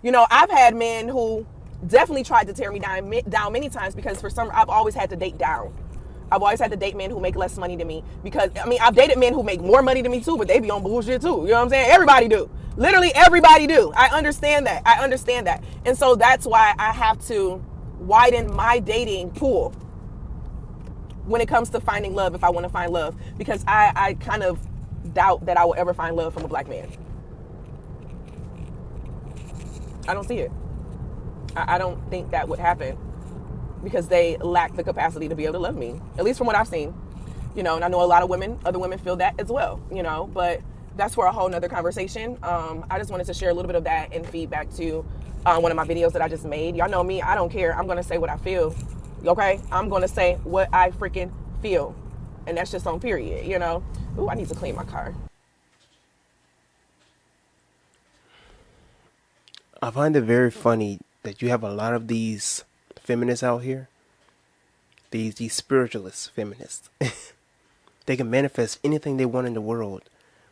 You know, I've had men who definitely tried to tear me down many times because I've always had to date down. I've always had to date men who make less money than me because, I mean, I've dated men who make more money than me too, but they be on bullshit too. You know what I'm saying? Everybody do. Literally everybody do. I understand that. And so that's why I have to widen my dating pool when it comes to finding love, if I want to find love, because I kind of doubt that I will ever find love from a black man. I don't see it. I don't think that would happen because they lack the capacity to be able to love me, at least from what I've seen. You know, and I know a lot of other women feel that as well, you know, but that's for a whole nother conversation. I just wanted to share a little bit of that and feedback to one of my videos that I just made. Y'all know me, I don't care. I'm going to say what I feel, okay? I'm going to say what I freaking feel. And that's just on period, you know? Ooh, I need to clean my car. I find it very funny that you have a lot of these feminists out here, these spiritualist feminists. They can manifest anything they want in the world,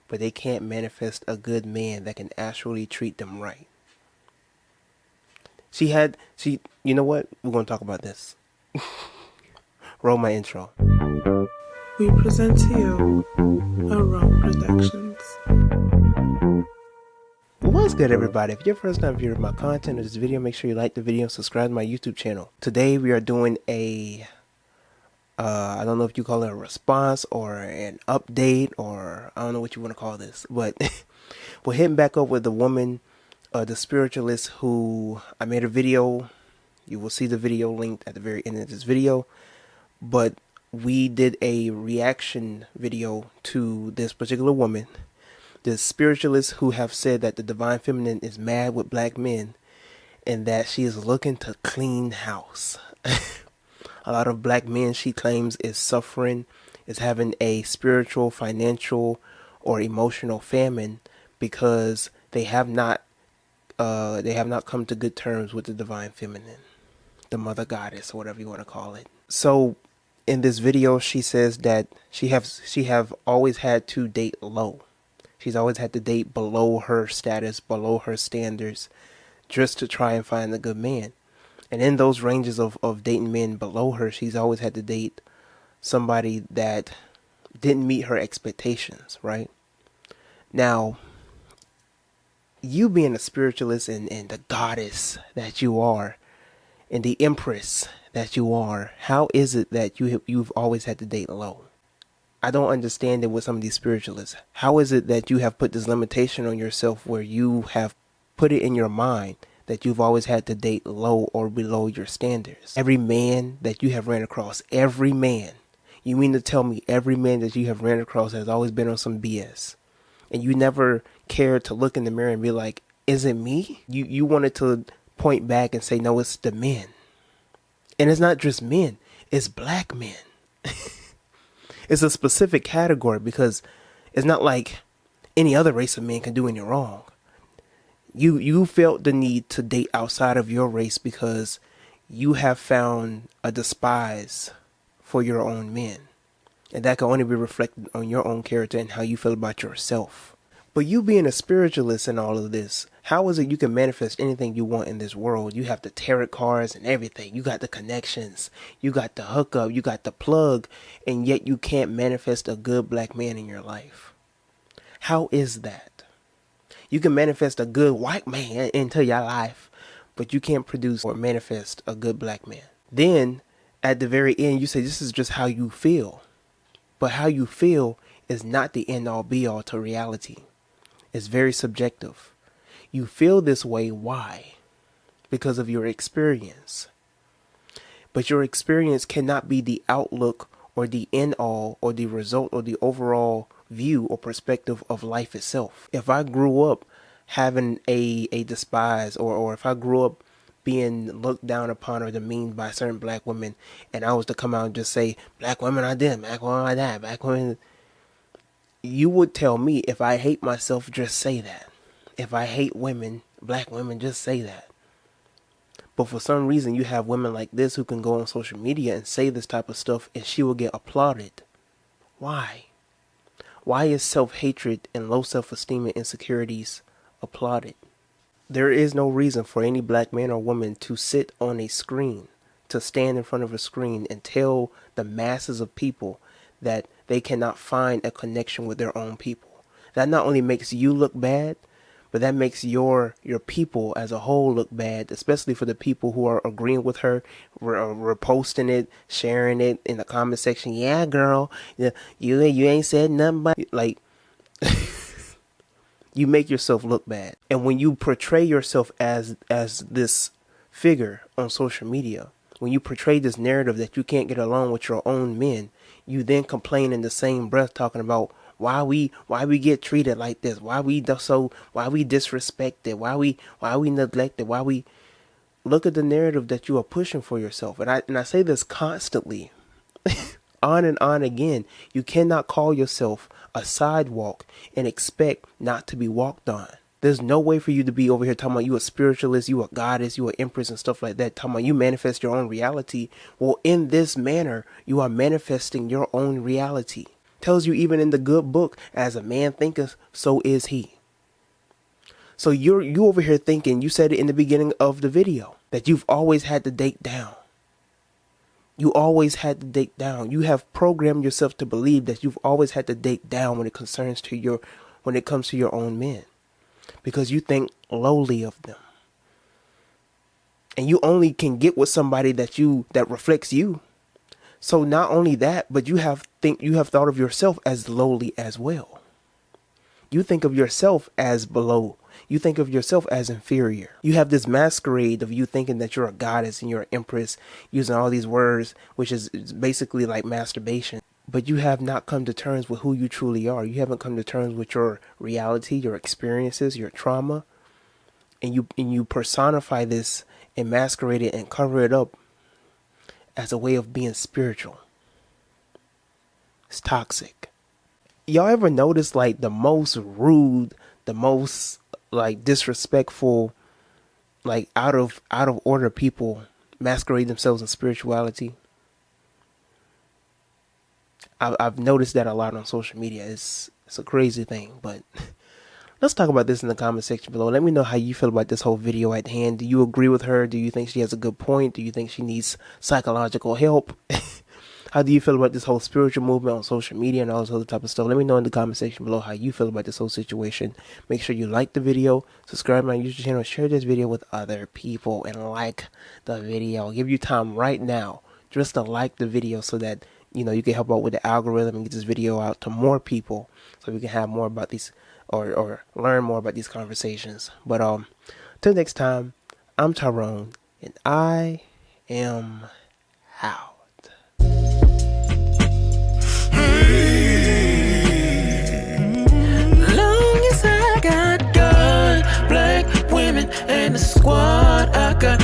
but they can't manifest a good man that can actually treat them right. You know what? We're going to talk about this. Roll my intro. We present to you a Raw Productions. What's good, everybody? If you're first time viewing my content or this video, make sure you like the video and subscribe to my YouTube channel. Today we are doing I don't know if you call it a response or an update, or I don't know what you want to call this, but we're hitting back up with the woman, the spiritualist, who I made a video. You will see the video linked at the very end of this video, but we did a reaction video to this particular woman, the spiritualists who have said that the divine feminine is mad with black men and that she is looking to clean house. A lot of black men, she claims, is suffering, is having a spiritual, financial, or emotional famine because they have not come to good terms with the divine feminine, the mother goddess, or whatever you want to call it. So in this video, she says that she have always had to date low. She's always had to date below her status, below her standards, just to try and find a good man. And in those ranges of dating men below her, she's always had to date somebody that didn't meet her expectations, right? Now, you being a spiritualist and the goddess that you are, and the empress that you are, how is it that you've always had to date low? I don't understand it with some of these spiritualists. How is it that you have put this limitation on yourself where you have put it in your mind that you've always had to date low or below your standards? Every man that you have ran across, every man, you mean to tell me every man that you have ran across has always been on some BS? And you never cared to look in the mirror and be like, is it me? You wanted to point back and say, no, it's the men. And it's not just men, it's black men. It's a specific category because it's not like any other race of men can do any wrong. You felt the need to date outside of your race because you have found a despise for your own men. And that can only be reflected on your own character and how you feel about yourself. But you being a spiritualist in all of this, how is it you can manifest anything you want in this world? You have the tarot cards and everything. You got the connections. You got the hookup. You got the plug. And yet you can't manifest a good black man in your life. How is that? You can manifest a good white man into your life, but you can't produce or manifest a good black man. Then at the very end, you say this is just how you feel. But how you feel is not the end all be all to reality. It's very subjective. You feel this way, why? Because of your experience. But your experience cannot be the outlook or the end all or the result or the overall view or perspective of life itself. If I grew up having a despise or if I grew up being looked down upon or demeaned by certain black women and I was to come out and just say, black women are this, black women are that, black women, you would tell me if I hate myself, just say that. If I hate women, black women, just say that. But for some reason, you have women like this who can go on social media and say this type of stuff and she will get applauded. Why? Why is self-hatred and low self-esteem and insecurities applauded? There is no reason for any black man or woman to sit on a screen, to stand in front of a screen and tell the masses of people that they cannot find a connection with their own people. That not only makes you look bad, but that makes your people as a whole look bad, especially for the people who are agreeing with her, reposting it, sharing it in the comment section. Yeah, girl, you ain't said nothing but like. You make yourself look bad. And when you portray yourself as this figure on social media, when you portray this narrative that you can't get along with your own men, you then complain in the same breath talking about why we get treated like this, why we disrespected, why we neglected, why we look at the narrative that you are pushing for yourself. And I say this constantly. On and on again. You cannot call yourself a sidewalk and expect not to be walked on. There's no way for you to be over here talking about you a spiritualist, you a goddess, you a empress and stuff like that, talking about you manifest your own reality. Well, in this manner, you are manifesting your own reality. Tells you even in the good book, as a man thinketh, so is he. So you over here thinking, you said it in the beginning of the video, that you've always had to date down. You always had to date down. You have programmed yourself to believe that you've always had to date down when it comes to your own men, because you think lowly of them, and you only can get with somebody that reflects you. So not only that, but you have thought of yourself as lowly as well. You think of yourself as below. You think of yourself as inferior. You have this masquerade of you thinking that you're a goddess and you're an empress, using all these words, which is basically like masturbation. But you have not come to terms with who you truly are. You haven't come to terms with your reality, your experiences, your trauma. And you personify this and masquerade it and cover it up as a way of being spiritual. It's toxic. Y'all ever notice like the most rude, the most like disrespectful, like out of order people masquerade themselves in spirituality? I've noticed that a lot on social media. It's a crazy thing, but let's talk about this in the comment section below. Let me know how you feel about this whole video at hand. Do you agree with her? Do you think she has a good point? Do you think she needs psychological help? How do you feel about this whole spiritual movement on social media and all this other type of stuff? Let me know in the comment section below how you feel about this whole situation. Make sure you like the video, subscribe to my YouTube channel, share this video with other people, and like the video. I'll give you time right now just to like the video so that you can help out with the algorithm and get this video out to more people so we can have more about these or learn more about these conversations. But till next time, I'm Tyrone and I am out. Long as I got good black women in the squad, I got